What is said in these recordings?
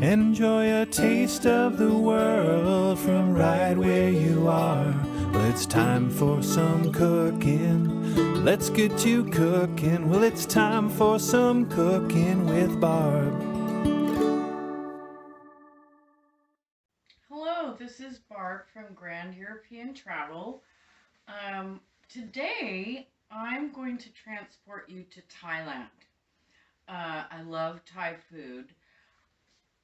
Enjoy a taste of the world from right where you are. Well, it's time for some cooking. Let's get you cooking. Well, it's time for some cooking with Barb. Hello, this is Barb from Grand European Travel. Today, I'm going to transport you to Thailand. I love Thai food.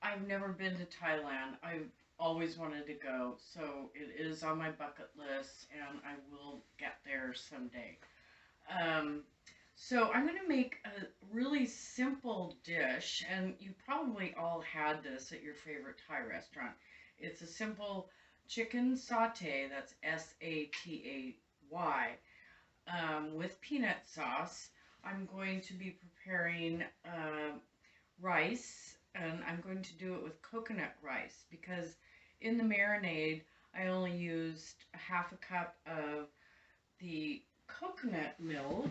I've never been to Thailand. I've always wanted to go, so it is on my bucket list, and I will get there someday. Um, so I'm going to make a really simple dish, and you probably all had this at your favorite Thai restaurant. It's a simple chicken satay, that's Satay, with peanut sauce. I'm going to be preparing rice, and I'm going to do it with coconut rice because in the marinade I only used a half a cup of the coconut milk,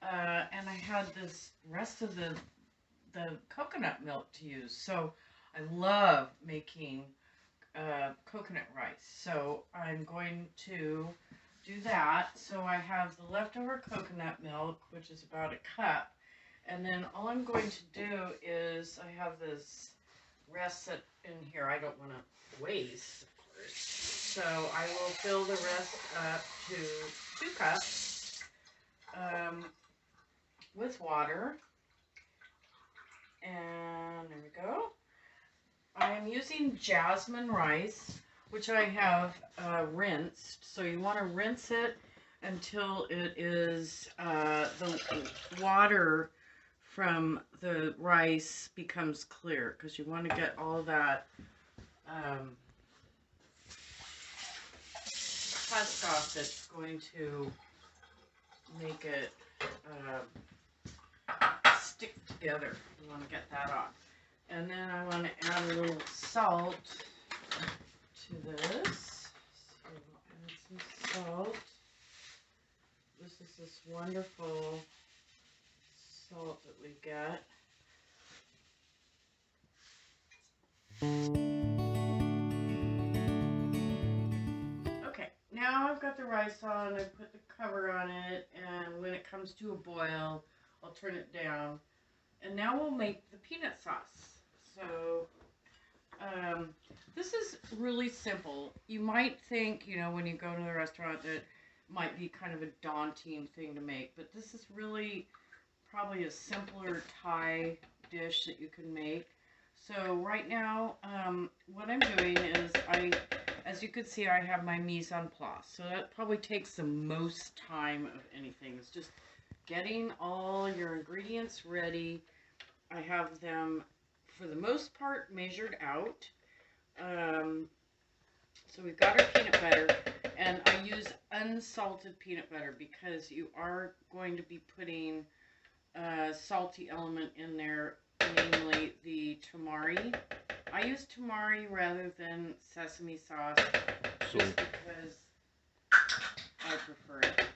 and I had this rest of the coconut milk to use. So I love making coconut rice. So I'm going to do that. So I have the leftover coconut milk, which is about a cup. And then all I'm going to do is I have this rest in here I don't want to waste, of course. So I will fill the rest up to 2 cups with water. And there we go. I am using jasmine rice, which I have rinsed. So you want to rinse it until it is the water from the rice becomes clear, because you want to get all that husk off that's going to make it stick together. You want to get that off. And then I want to add a little salt to this. So I'll add some salt. This is this wonderful salt that we get. Okay, now I've got the rice on. I put the cover on it, and when it comes to a boil, I'll turn it down. And now we'll make the peanut sauce. So this is really simple. You might think, when you go to the restaurant, that it might be kind of a daunting thing to make, but this is really probably a simpler Thai dish that you can make. So right now, what I'm doing is as you can see, I have my mise en place. So that probably takes the most time of anything. It's just getting all your ingredients ready. I have them, for the most part, measured out. So we've got our peanut butter, and I use unsalted peanut butter because you are going to be putting a salty element in there, namely the tamari. I use tamari rather than sesame sauce just because I prefer it.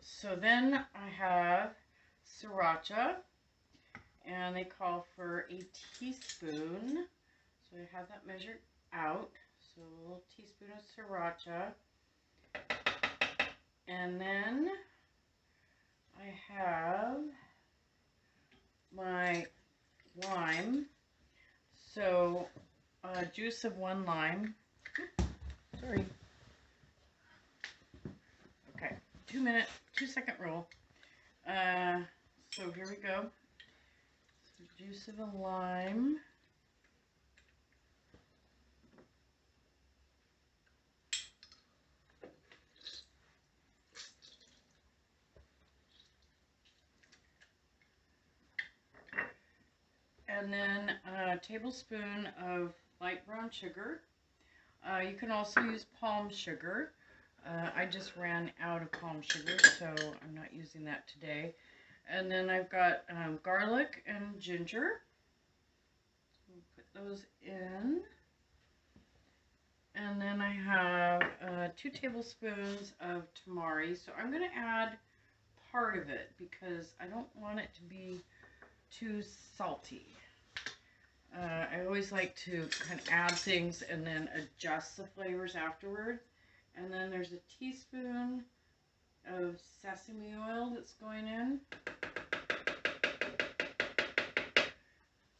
So then I have sriracha, and they call for a teaspoon. So I have that measured out. So a little teaspoon of sriracha. And then I have my lime. So juice of 1 lime. Oops, sorry. Okay, 2-second rule. So here we go. So juice of a lime. And then a tablespoon of light brown sugar. You can also use palm sugar. I just ran out of palm sugar, so I'm not using that today. And then I've got garlic and ginger. So we'll put those in. And then I have 2 tablespoons of tamari. So I'm going to add part of it because I don't want it to be too salty. I always like to kind of add things and then adjust the flavors afterward. And then there's a teaspoon of sesame oil that's going in.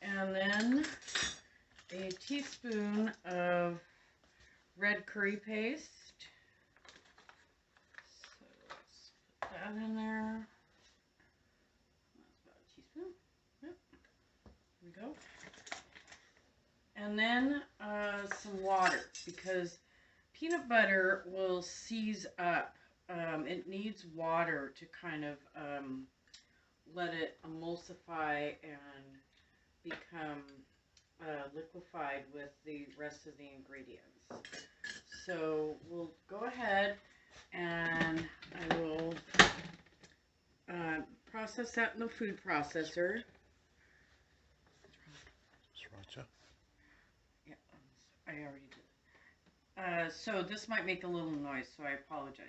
And then a teaspoon of red curry paste. So let's put that in there. That's about a teaspoon. Yep. Here we go. And then some water, because peanut butter will seize up. It needs water to kind of let it emulsify and become liquefied with the rest of the ingredients. So we'll go ahead and I will process that in the food processor. Sriracha. Yeah, I already did. So this might make a little noise, so I apologize.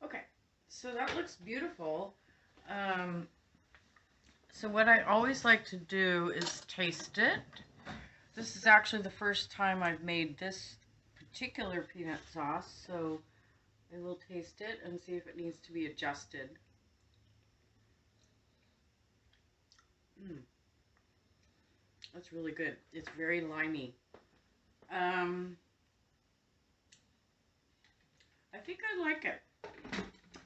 Okay, so that looks beautiful. So what I always like to do is taste it. This is actually the first time I've made this particular peanut sauce, so I will taste it and see if it needs to be adjusted. That's really good. It's very limey. I think I like it.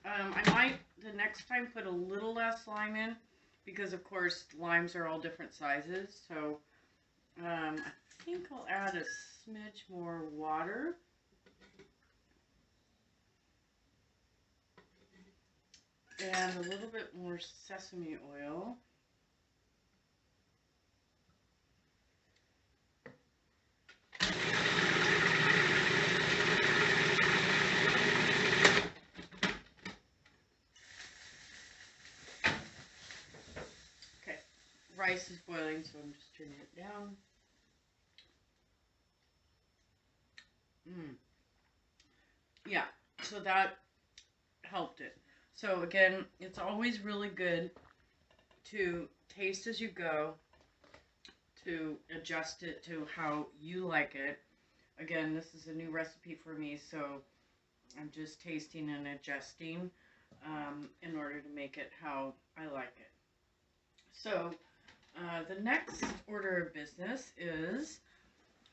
I might, the next time, put a little less lime in, because of course limes are all different sizes, so I think I'll add a smidge more water. And a little bit more sesame oil. Okay, rice is boiling, so I'm just turning it down. Yeah, so that helped it. So again, it's always really good to taste as you go, to adjust it to how you like it. Again, this is a new recipe for me, so I'm just tasting and adjusting in order to make it how I like it. So the next order of business is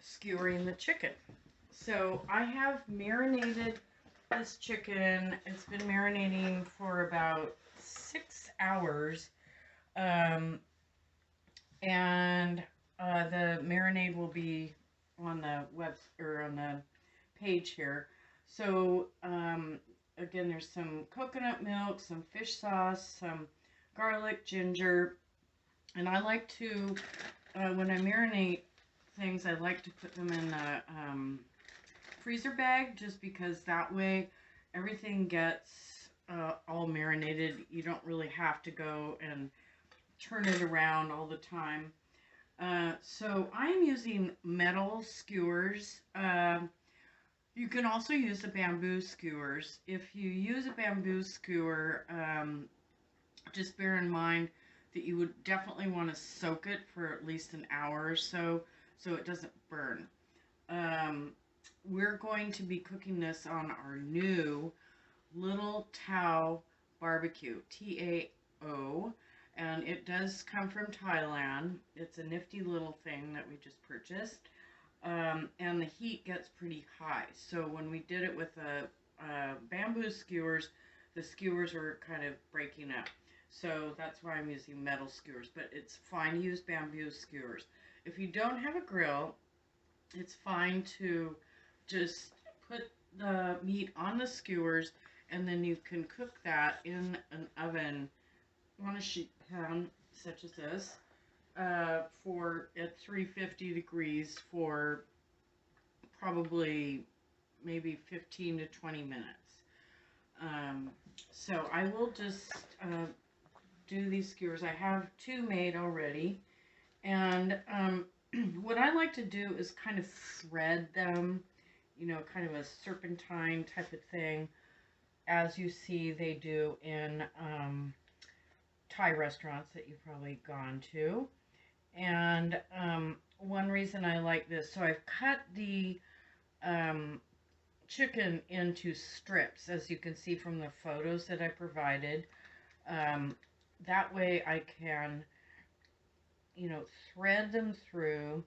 skewering the chicken. So I have marinated this chicken. It's been marinating for about 6 hours. And the marinade will be on the web or on the page here. So again, there's some coconut milk, some fish sauce, some garlic, ginger, and I like to when I marinate things, I like to put them in a freezer bag, just because that way everything gets all marinated. You don't really have to go and turn it around all the time. So I'm using metal skewers. You can also use the bamboo skewers. If you use a bamboo skewer, just bear in mind that you would definitely want to soak it for at least an hour or so it doesn't burn. We're going to be cooking this on our new Little Tao barbecue, Tao, and it does come from Thailand. It's a nifty little thing that we just purchased, and the heat gets pretty high. So when we did it with bamboo skewers, the skewers were kind of breaking up. So that's why I'm using metal skewers, but it's fine to use bamboo skewers. If you don't have a grill, it's fine to just put the meat on the skewers, and then you can cook that in an oven on a sheet pan such as this for at 350 degrees for probably maybe 15 to 20 minutes. So I will just do these skewers. I have 2 made already, And what I like to do is kind of thread them, you know, kind of a serpentine type of thing, as you see they do in Thai restaurants that you've probably gone to. And one reason I like this, so I've cut the um, chicken into strips, as you can see from the photos that I provided. Um, that way I can, you know, thread them through.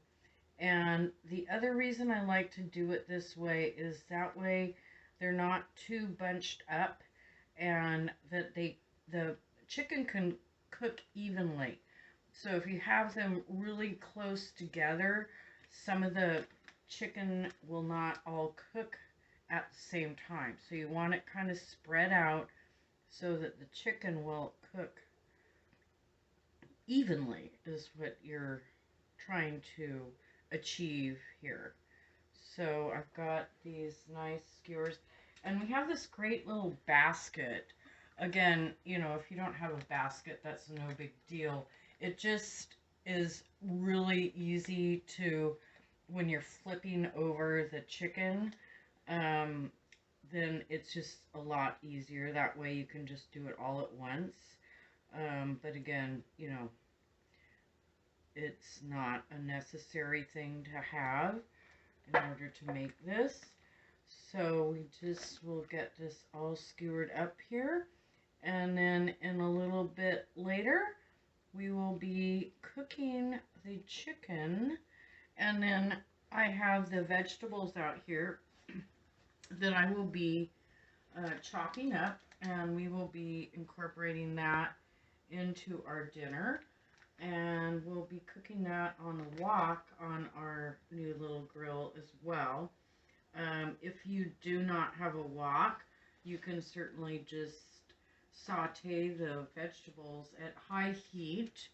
And the other reason I like to do it this way is that way they're not too bunched up, and that the chicken can cook evenly. So if you have them really close together, some of the chicken will not all cook at the same time. So you want it kind of spread out so that the chicken will cook evenly, is what you're trying to achieve here. So I've got these nice skewers, and we have this great little basket. Again, you know, if you don't have a basket, that's no big deal. It just is really easy to, when you're flipping over the chicken, then it's just a lot easier. That way you can just do it all at once. But again, you know, it's not a necessary thing to have in order to make this. So we just will get this all skewered up here, and then in a little bit later we will be cooking the chicken, and then I have the vegetables out here that I will be chopping up, and we will be incorporating that into our dinner. And we'll be cooking that on the wok on our new little grill as well. If you do not have a wok, you can certainly just saute the vegetables at high heat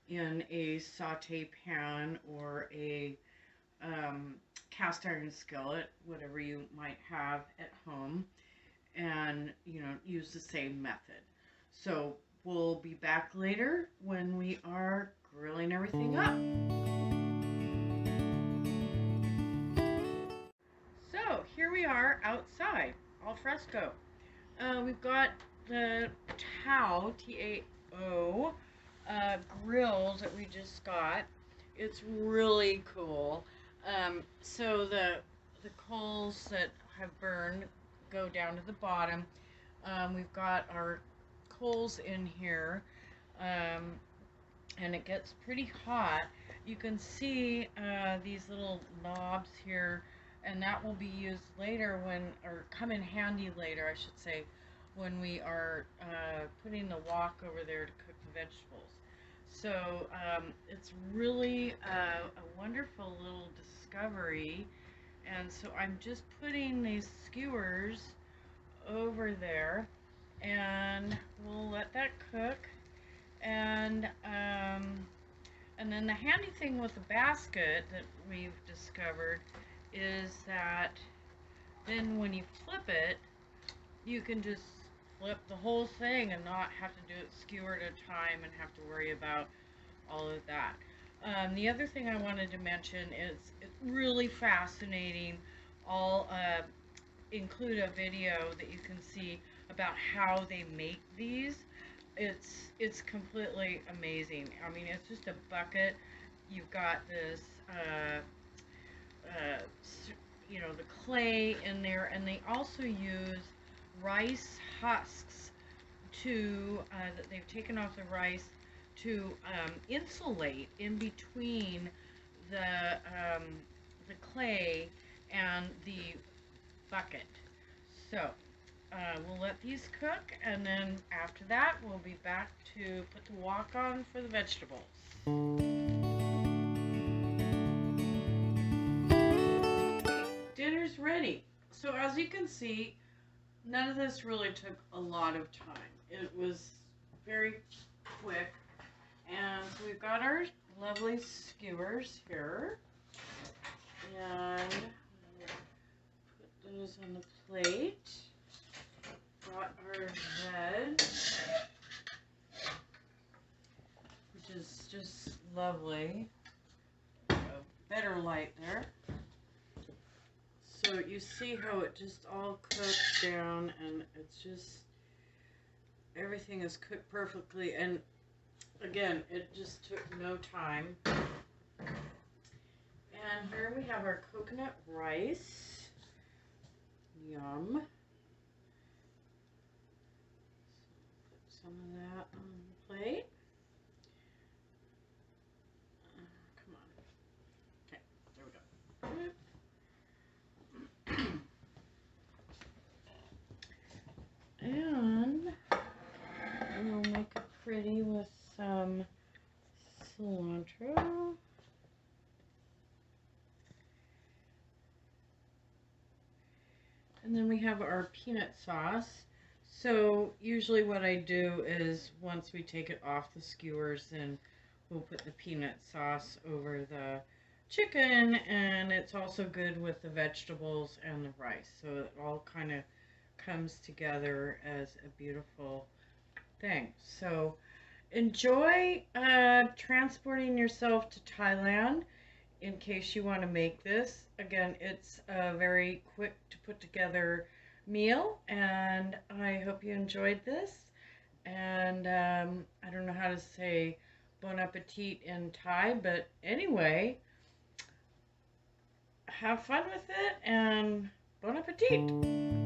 in a saute pan or a cast iron skillet, whatever you might have at home, and you know, use the same method. So we'll be back later when we are grilling everything up. So here we are outside, al fresco. We've got the Tao, T-A-O, grill that we just got. It's really cool. So the coals that have burned go down to the bottom. We've got our coals in here, and it gets pretty hot. You can see these little knobs here, and that will be used later when, or come in handy later, I should say, when we are putting the wok over there to cook the vegetables. So it's really a wonderful little discovery. And so I'm just putting these skewers over there, and we'll let that cook. And then the handy thing with the basket that we've discovered is that then when you flip it, you can just flip the whole thing and not have to do it skewer at a time and have to worry about all of that. The other thing I wanted to mention is it's really fascinating. I'll include a video that you can see about how they make these. It's completely amazing. I mean, it's just a bucket. You've got this, you know, the clay in there, and they also use rice husks to that they've taken off the rice to insulate in between the clay and the bucket. So we'll let these cook, and then after that we'll be back to put the wok on for the vegetables. Dinner's ready. So as you can see, none of this really took a lot of time. It was very quick. And so we've got our lovely skewers here. And put those on the plate. Got our veg, which is just lovely. A better light there. So you see how it just all cooks down, and it's just, everything is cooked perfectly. And again, it just took no time. And here we have our coconut rice. Yum. So put some of that on the plate. Come on. Okay, there we go. And we'll make it pretty with some cilantro. And then we have our peanut sauce. So usually what I do is once we take it off the skewers, then we'll put the peanut sauce over the chicken, and it's also good with the vegetables and the rice. So it all kind of comes together as a beautiful thing. So enjoy transporting yourself to Thailand in case you want to make this. Again, it's a very quick to put together meal, and I hope you enjoyed this. And I don't know how to say bon appetit in Thai, but anyway, have fun with it and bon appetit.